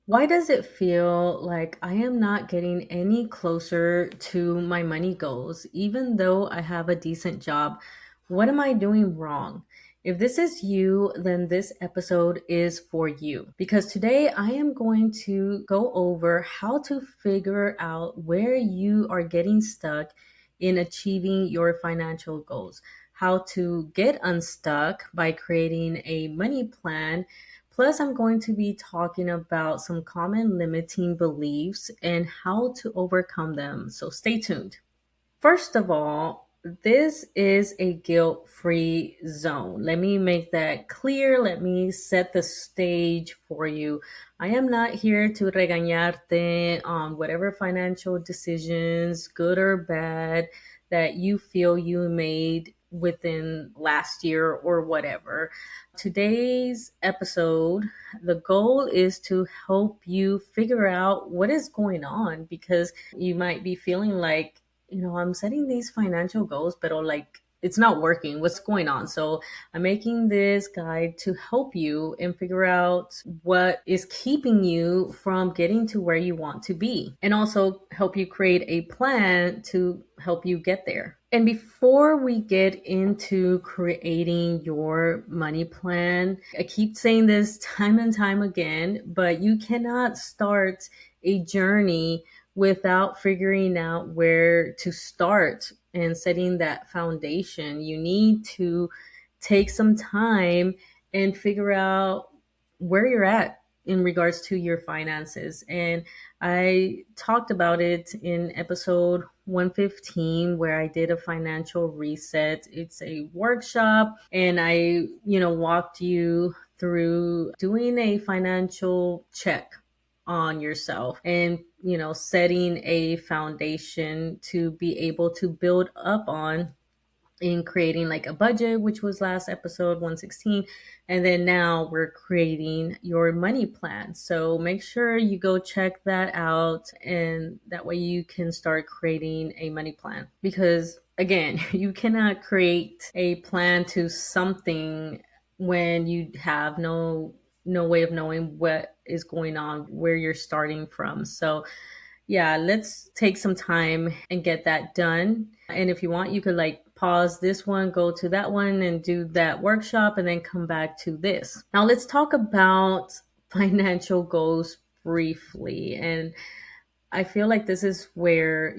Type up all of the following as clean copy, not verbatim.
Why does it feel like I am not getting any closer to my money goals, even though I have a decent job? What am I doing wrong? If this is you, then this episode is for you because today I am going to go over how to figure out where you are getting stuck in achieving your financial goals, how to get unstuck by creating a money plan. Plus, I'm going to be talking about some common limiting beliefs and how to overcome them. So stay tuned. First of all, this is a guilt free zone. Let me make that clear. Let me set the stage for you. I am not here to regañarte on whatever financial decisions, good or bad, that you feel you made within last year or whatever. Today's episode, the goal is to help you figure out what is going on because you might be feeling like, I'm setting these financial goals, but like it's not working. What's going on? So I'm making this guide to help you and figure out what is keeping you from getting to where you want to be and also help you create a plan to help you get there. And before we get into creating your money plan, I keep saying this time and time again, but you cannot start a journey without figuring out where to start and setting that foundation. You need to take some time and figure out where you're at in regards to your finances. And I talked about it in episode 115 where I did a financial reset. It's a workshop and I, walked you through doing a financial check on yourself and setting a foundation to be able to build up on in creating like a budget, which was last episode 116. And then now we're creating your money plan. So make sure you go check that out. And that way you can start creating a money plan. Because again, you cannot create a plan to something when you have no way of knowing what is going on, where you're starting from. So yeah, let's take some time and get that done. And if you want, you could like pause this one, go to that one and do that workshop and then come back to this. Now let's talk about financial goals briefly. And I feel like this is where,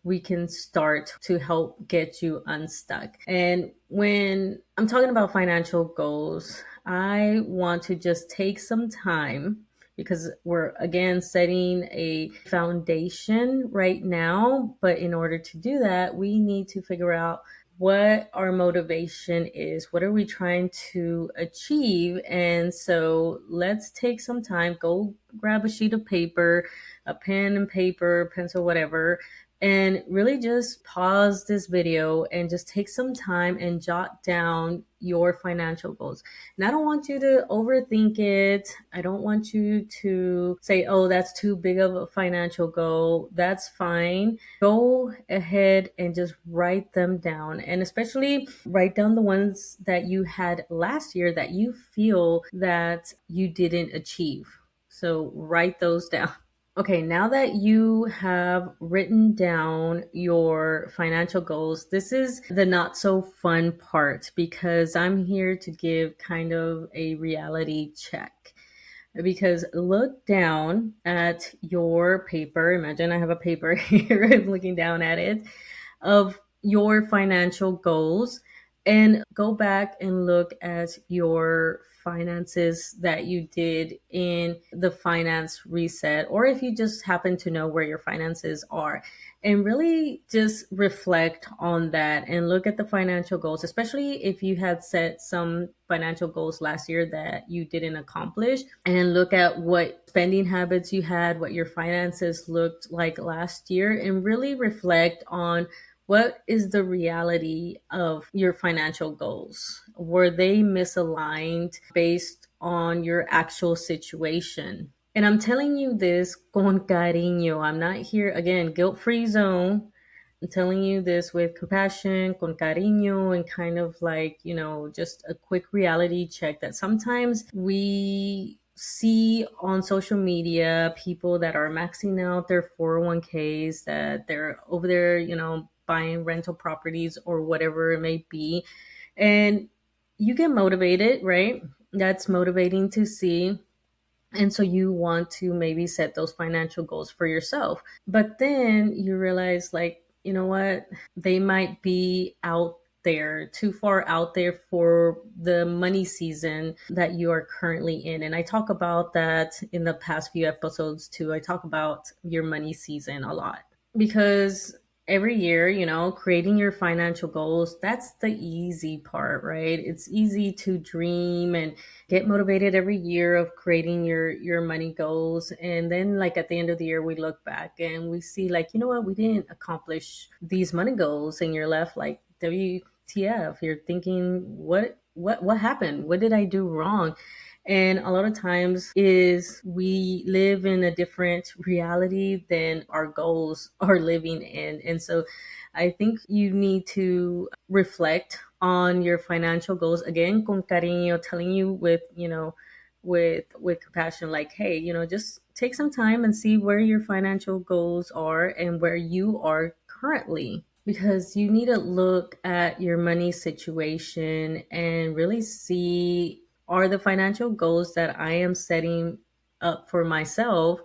we can start to help get you unstuck. And when I'm talking about financial goals, I want to just take some time because we're again setting a foundation right now. But in order to do that, we need to figure out what our motivation is. What are we trying to achieve? And so let's take some time, go grab a sheet of paper, a pen and paper, pencil, whatever, and really just pause this video and just take some time and jot down your financial goals. And I don't want you to overthink it. I don't want you to say, oh, that's too big of a financial goal. That's fine. Go ahead and just write them down. And especially write down the ones that you had last year that you feel that you didn't achieve. So write those down. Okay, now that you have written down your financial goals, this is the not so fun part because I'm here to give kind of a reality check. Because look down at your paper. Imagine I have a paper here, I'm looking down at it, of your financial goals and go back and look at your finances that you did in the finance reset, or if you just happen to know where your finances are, and really just reflect on that and look at the financial goals, especially if you had set some financial goals last year that you didn't accomplish, and look at what spending habits you had, what your finances looked like last year, and really reflect on what is the reality of your financial goals? Were they misaligned based on your actual situation? And I'm telling you this con cariño. I'm not here, again, guilt-free zone. I'm telling you this with compassion, con cariño, and kind of like, just a quick reality check that sometimes we see on social media people that are maxing out their 401ks, that they're over there, buying rental properties or whatever it may be. And you get motivated, right? That's motivating to see. And so you want to maybe set those financial goals for yourself. But then you realize, like, you know what? They might be out there, too far out there for the money season that you are currently in. And I talk about that in the past few episodes too. I talk about your money season a lot because every year, creating your financial goals, that's the easy part, right? It's easy to dream and get motivated every year of creating your money goals. And then, like, at the end of the year, we look back and we see, like, you know what, we didn't accomplish these money goals, and you're left like, WTF. You're thinking, what happened? What did I do wrong? And a lot of times is we live in a different reality than our goals are living in. And so I think you need to reflect on your financial goals, again, con cariño, telling you with, with compassion, like, hey, just take some time and see where your financial goals are and where you are currently, because you need to look at your money situation and really see, are the financial goals that I am setting up for myself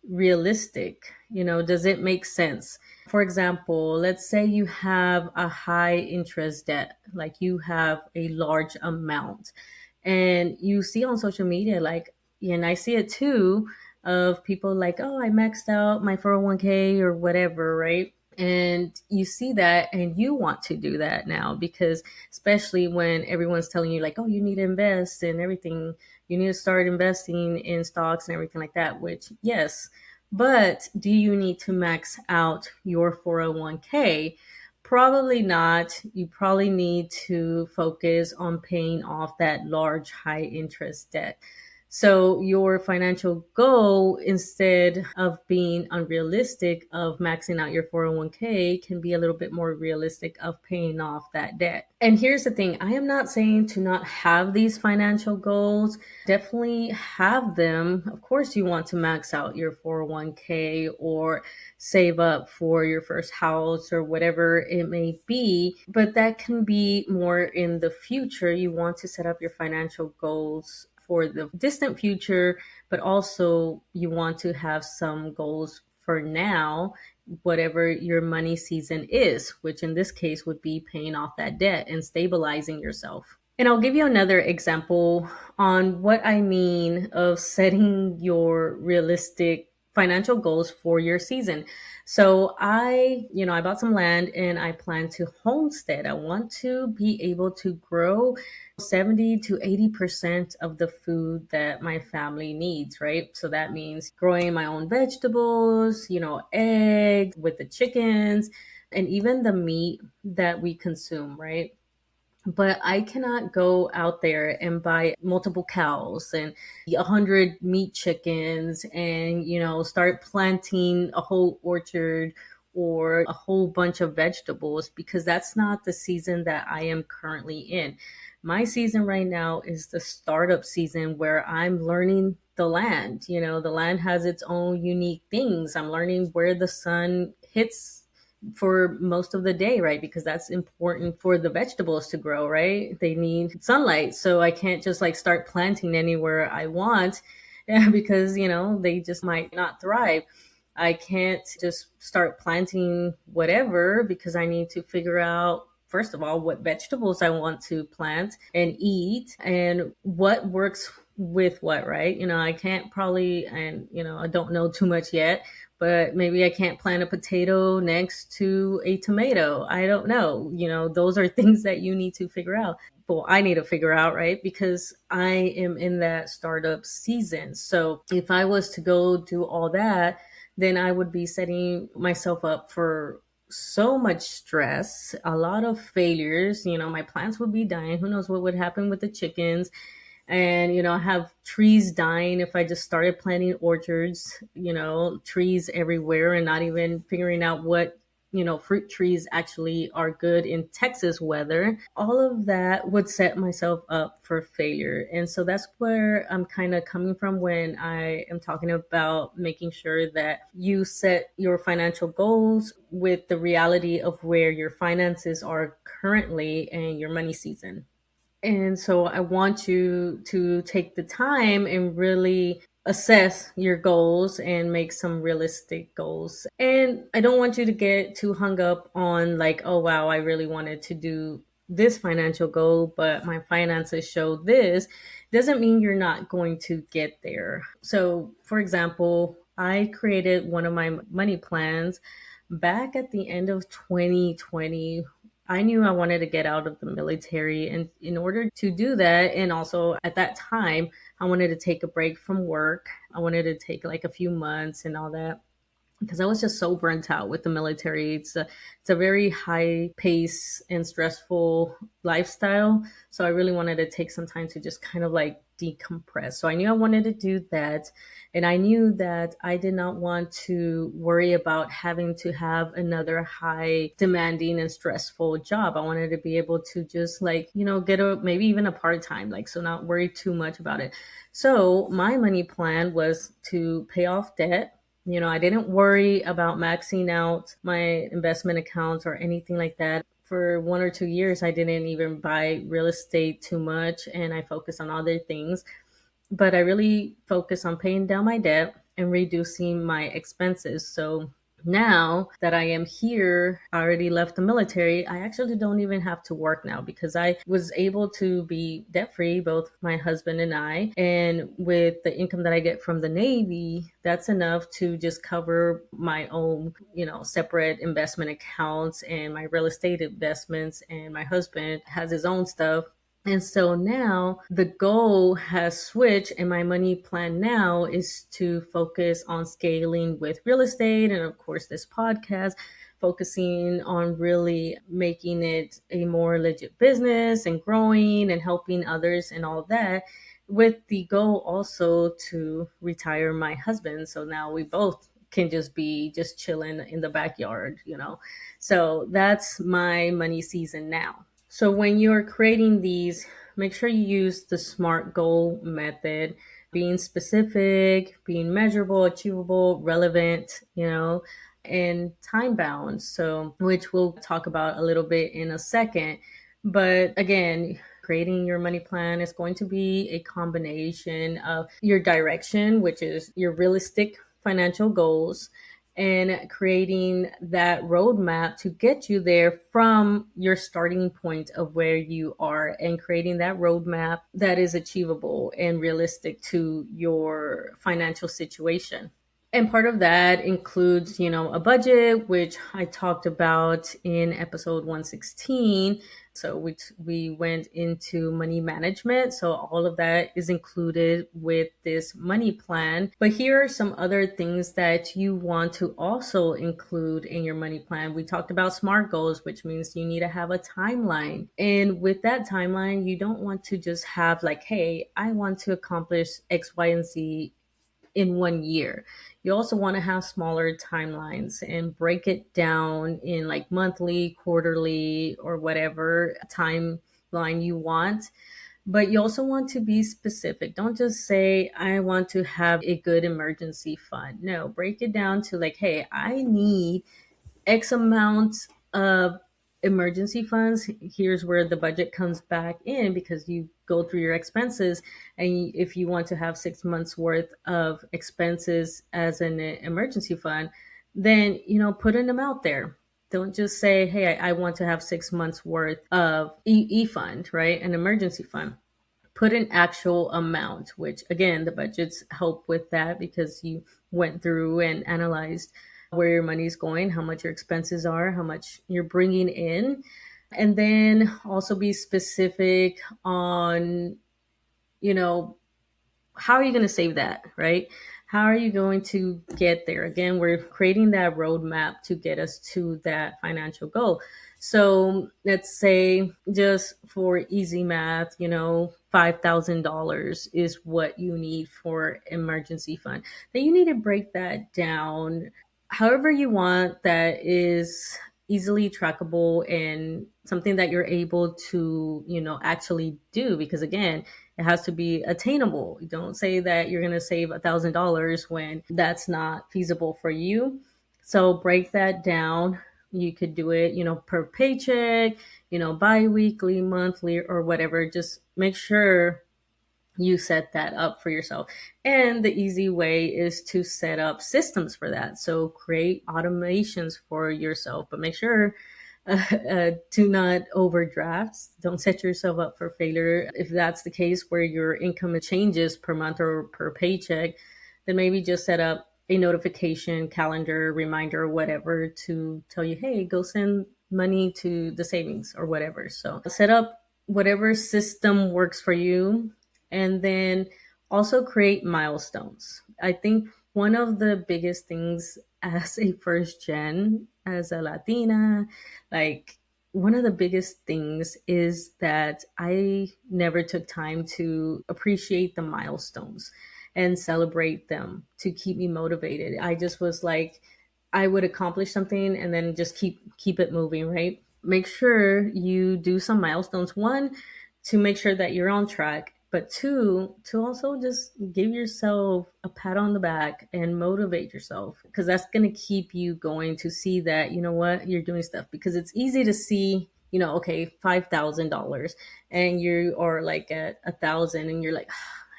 realistic? Does it make sense? For example, let's say you have a high interest debt, like you have a large amount, and you see on social media, like, and I see it too, of people like, oh, I maxed out my 401k or whatever, right? And you see that and you want to do that now, because especially when everyone's telling you, like, oh, you need to invest and everything, you need to start investing in stocks and everything like that, which, yes, but do you need to max out your 401k? Probably not. You probably need to focus on paying off that large high interest debt. So your financial goal, instead of being unrealistic of maxing out your 401k, can be a little bit more realistic of paying off that debt. And here's the thing, I am not saying to not have these financial goals. Definitely have them. Of course, you want to max out your 401k or save up for your first house or whatever it may be, but that can be more in the future. You want to set up your financial goals for the distant future, but also you want to have some goals for now, whatever your money season is, which in this case would be paying off that debt and stabilizing yourself. And I'll give you another example on what I mean of setting your realistic financial goals for your season. So I bought some land and I plan to homestead. I want to be able to grow 70 to 80% of the food that my family needs, right? So that means growing my own vegetables, eggs with the chickens, and even the meat that we consume, right? But I cannot go out there and buy multiple cows and 100 meat chickens and, start planting a whole orchard or a whole bunch of vegetables, because that's not the season that I am currently in. My season right now is the startup season where I'm learning the land. The land has its own unique things. I'm learning where the sun hits for most of the day, right? Because that's important for the vegetables to grow, right? They need sunlight. So I can't just like start planting anywhere I want, because, they just might not thrive. I can't just start planting whatever, because I need to figure out, first of all, what vegetables I want to plant and eat and what works with what, right? I can't probably, and, I don't know too much yet, but maybe I can't plant a potato next to a tomato. I don't know. Those are things that you need to figure out. Well, I need to figure out, right? Because I am in that startup season. So if I was to go do all that, then I would be setting myself up for so much stress, a lot of failures. My plants would be dying. Who knows what would happen with the chickens? And I have trees dying if I just started planting orchards, trees everywhere and not even figuring out what fruit trees actually are good in Texas weather. All of that would set myself up for failure. And so that's where I'm kind of coming from when I am talking about making sure that you set your financial goals with the reality of where your finances are currently and your money season. And so I want you to take the time and really assess your goals and make some realistic goals. And I don't want you to get too hung up on like, oh, wow, I really wanted to do this financial goal, but my finances show this. Doesn't mean you're not going to get there. So, for example, I created one of my money plans back at the end of 2020. I knew I wanted to get out of the military. And in order to do that, and also at that time, I wanted to take a break from work. I wanted to take like a few months and all that because I was just so burnt out with the military. It's a very high pace and stressful lifestyle. So I really wanted to take some time to just kind of like decompress. So I knew I wanted to do that. And I knew that I did not want to worry about having to have another high demanding and stressful job. I wanted to be able to just like, get a maybe even a part time, like, so not worry too much about it. So my money plan was to pay off debt. I didn't worry about maxing out my investment accounts or anything like that. For 1 or 2 years, I didn't even buy real estate too much and I focused on other things. But I really focused on paying down my debt and reducing my expenses. So now that I am here, I already left the military. I actually don't even have to work now because I was able to be debt free, both my husband and I. And with the income that I get from the Navy, that's enough to just cover my own, separate investment accounts and my real estate investments. And my husband has his own stuff. And so now the goal has switched, and my money plan now is to focus on scaling with real estate and, of course, this podcast, focusing on really making it a more legit business and growing and helping others and all that, with the goal also to retire my husband. So now we both can just be just chilling in the backyard. So that's my money season now. So when you're creating these, make sure you use the SMART goal method, being specific, being measurable, achievable, relevant, and time bound. So, which we'll talk about a little bit in a second. But again, creating your money plan is going to be a combination of your direction, which is your realistic financial goals, and creating that roadmap to get you there from your starting point of where you are, and creating that roadmap that is achievable and realistic to your financial situation. And part of that includes, a budget, which I talked about in episode 116. So we went into money management. So all of that is included with this money plan. But here are some other things that you want to also include in your money plan. We talked about SMART goals, which means you need to have a timeline. And with that timeline, you don't want to just have like, hey, I want to accomplish X, Y, and Z in 1 year. You also want to have smaller timelines and break it down in like monthly, quarterly, or whatever timeline you want. But you also want to be specific. Don't just say, I want to have a good emergency fund. No, break it down to like, hey, I need X amount of emergency funds. Here's where the budget comes back in, because you go through your expenses, and if you want to have 6 months worth of expenses as an emergency fund, then put an amount there. Don't just say, hey, I want to have 6 months worth of fund, right? An emergency fund. Put an actual amount, which again, the budgets help with that because you went through and analyzed where your money's going, how much your expenses are, how much you're bringing in. And then also be specific on, how are you going to save that, right? How are you going to get there? Again, we're creating that roadmap to get us to that financial goal. So let's say, just for easy math, $5,000 is what you need for emergency fund. Then you need to break that down however you want, that is easily trackable and something that you're able to, actually do. Because again, it has to be attainable. Don't say that you're going to save $1,000 when that's not feasible for you. So break that down. You could do it, per paycheck, bi-weekly, monthly, or whatever. Just make sure you set that up for yourself. And the easy way is to set up systems for that. So create automations for yourself, but make sure do not overdraft. Don't set yourself up for failure. If that's the case where your income changes per month or per paycheck, then maybe just set up a notification, calendar, reminder, whatever to tell you, hey, go send money to the savings or whatever. So set up whatever system works for you, and then also create milestones. I think one of the biggest things as a first gen, as a Latina, like one of the biggest things is that I never took time to appreciate the milestones and celebrate them to keep me motivated. I just was like, I would accomplish something and then just keep it moving, right? Make sure you do some milestones. One, to make sure that you're on track, but two, to also just give yourself a pat on the back and motivate yourself, because that's going to keep you going to see that, you know what, you're doing stuff. Because it's easy to see, okay, $5,000 and you are like at 1,000 and you're like,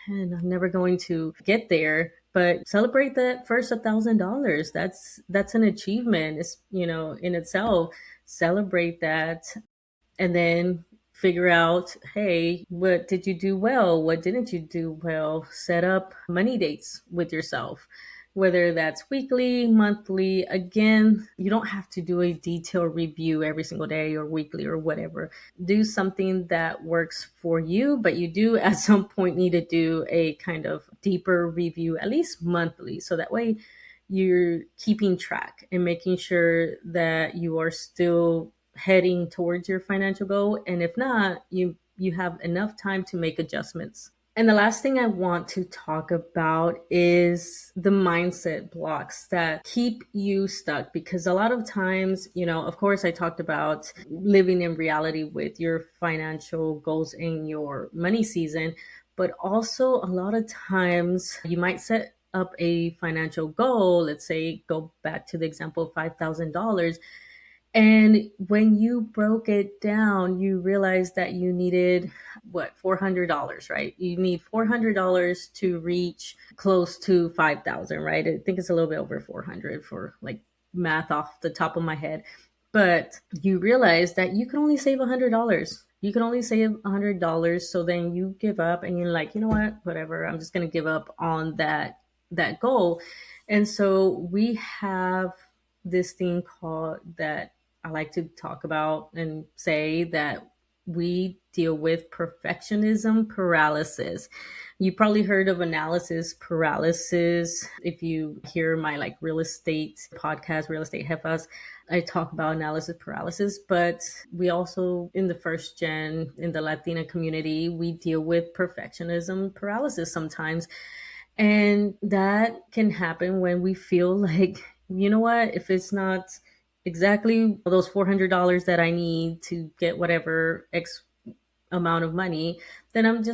and I'm never going to get there. But celebrate that first $1,000. That's an achievement. It's, in itself. Celebrate that, and then figure out, hey, what did you do well? What didn't you do well? Set up money dates with yourself, whether that's weekly, monthly. Again, you don't have to do a detailed review every single day or weekly or whatever. Do something that works for you, but you do at some point need to do a kind of deeper review, at least monthly. So that way you're keeping track and making sure that you are still heading towards your financial goal. And if not, you have enough time to make adjustments. And the last thing I want to talk about is the mindset blocks that keep you stuck. Because a lot of times, of course, I talked about living in reality with your financial goals in your money season, but also a lot of times you might set up a financial goal. Let's say, go back to the example of $5,000. And when you broke it down, you realized that you needed what, $400, right? You need $400 to reach close to 5,000, right? I think it's a little bit over 400 for like math off the top of my head. But you realize that you can only save $100. You can only save $100. So then you give up and you're like, you know what, whatever, I'm just going to give up on that goal. And so we have this thing called that I like to talk about and say that we deal with perfectionism paralysis. You probably heard of analysis paralysis. If you hear my like real estate podcast, Real Estate Jefas, I talk about analysis paralysis. But we also, in the first gen, in the Latina community, we deal with perfectionism paralysis sometimes. And that can happen when we feel like, you know what, if it's not exactly those $400 that I need to get whatever X amount of money, then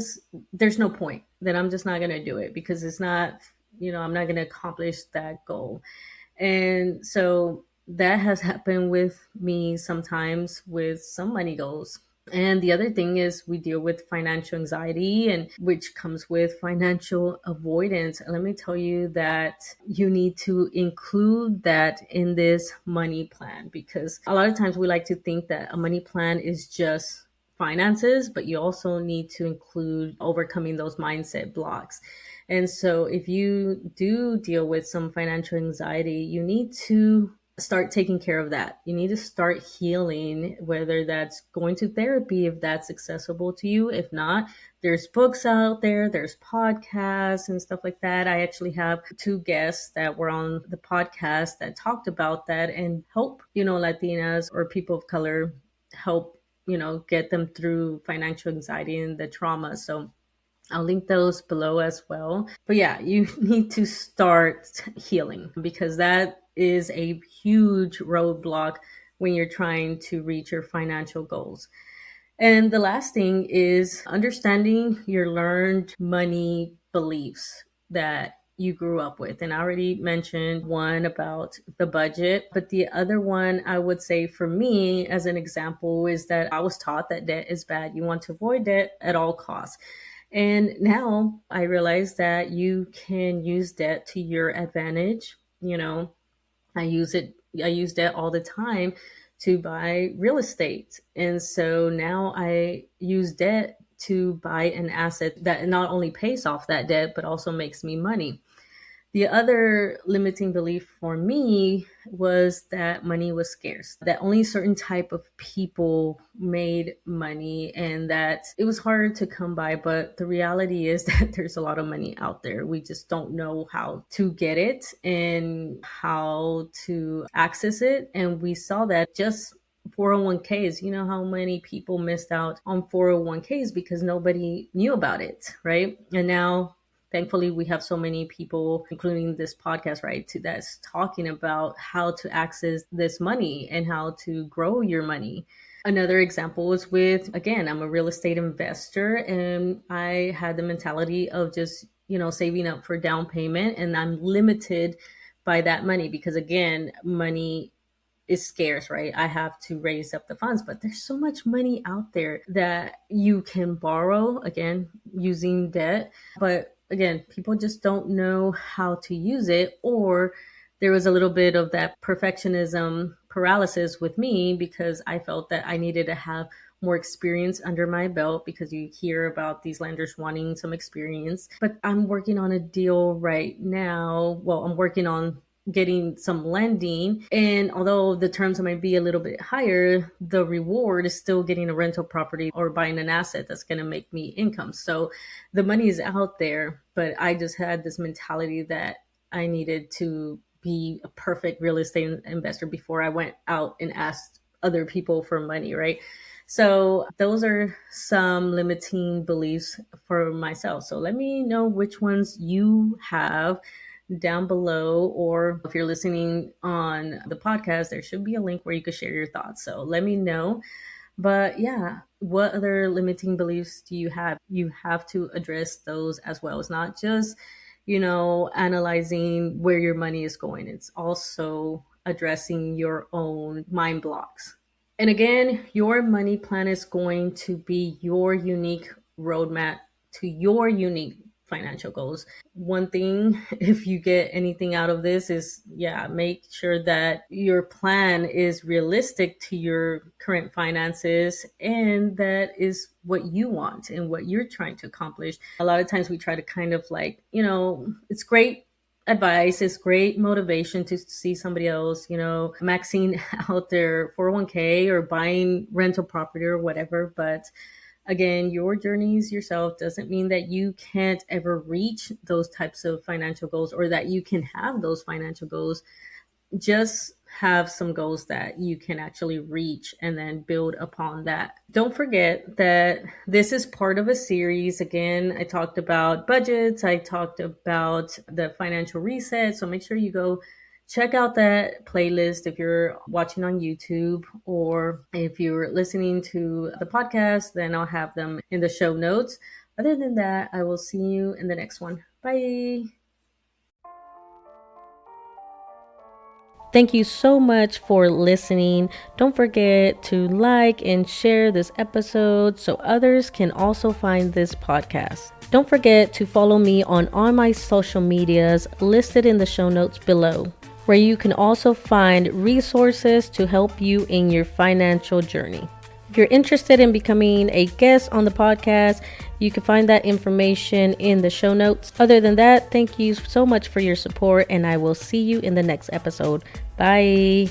there's no point. Then I'm just not going to do it because it's not, I'm not going to accomplish that goal. And so that has happened with me sometimes with some money goals. And the other thing is we deal with financial anxiety, and which comes with financial avoidance. And let me tell you that you need to include that in this money plan, because a lot of times we like to think that a money plan is just finances, but you also need to include overcoming those mindset blocks. And so if you do deal with some financial anxiety, you need to start taking care of that. You need to start healing, whether that's going to therapy, if that's accessible to you. If not, there's books out there, there's podcasts and stuff like that. I actually have two guests that were on the podcast that talked about that and help, Latinas or people of color help, get them through financial anxiety and the trauma. So I'll link those below as well. But yeah, you need to start healing, because that is a huge roadblock when you're trying to reach your financial goals. And the last thing is understanding your learned money beliefs that you grew up with. And I already mentioned one about the budget, but the other one I would say for me, as an example, is that I was taught that debt is bad. You want to avoid debt at all costs. And now I realize that you can use debt to your advantage. I use it, I use debt all the time to buy real estate. And so now I use debt to buy an asset that not only pays off that debt, but also makes me money. The other limiting belief for me was that money was scarce, that only certain type of people made money and that it was hard to come by. But the reality is that there's a lot of money out there. We just don't know how to get it and how to access it. And we saw that just 401ks. You know how many people missed out on 401ks because nobody knew about it, right? And now thankfully, we have so many people, including this podcast, right, that's talking about how to access this money and how to grow your money. Another example is with, again, I'm a real estate investor and I had the mentality of just, saving up for down payment, and I'm limited by that money because, again, money is scarce, right? I have to raise up the funds, but there's so much money out there that you can borrow, again, using debt. But again, people just don't know how to use it, or there was a little bit of that perfectionism paralysis with me because I felt that I needed to have more experience under my belt because you hear about these lenders wanting some experience. But I'm working on a deal right now. Well, I'm working on getting some lending. And although the terms might be a little bit higher, the reward is still getting a rental property or buying an asset that's going to make me income. So the money is out there, but I just had this mentality that I needed to be a perfect real estate investor before I went out and asked other people for money, right? So those are some limiting beliefs for myself. So let me know which ones you have down below, or if you're listening on the podcast, there should be a link where you could share your thoughts. So let me know. But yeah, what other limiting beliefs do you have? You have to address those as well. It's not just, analyzing where your money is going. It's also addressing your own mind blocks. And again, your money plan is going to be your unique roadmap to your unique financial goals. One thing, if you get anything out of this, is make sure that your plan is realistic to your current finances and that is what you want and what you're trying to accomplish. A lot of times we try to kind of it's great advice, it's great motivation to see somebody else, maxing out their 401k or buying rental property or whatever. But again, your journeys yourself doesn't mean that you can't ever reach those types of financial goals or that you can have those financial goals. Just have some goals that you can actually reach and then build upon that. Don't forget that this is part of a series. Again, I talked about budgets. I talked about the financial reset. So make sure you go check out that playlist if you're watching on YouTube, or if you're listening to the podcast, then I'll have them in the show notes. Other than that, I will see you in the next one. Bye. Thank you so much for listening. Don't forget to like and share this episode so others can also find this podcast. Don't forget to follow me on all my social medias listed in the show notes below, where you can also find resources to help you in your financial journey. If you're interested in becoming a guest on the podcast, you can find that information in the show notes. Other than that, thank you so much for your support, and I will see you in the next episode. Bye.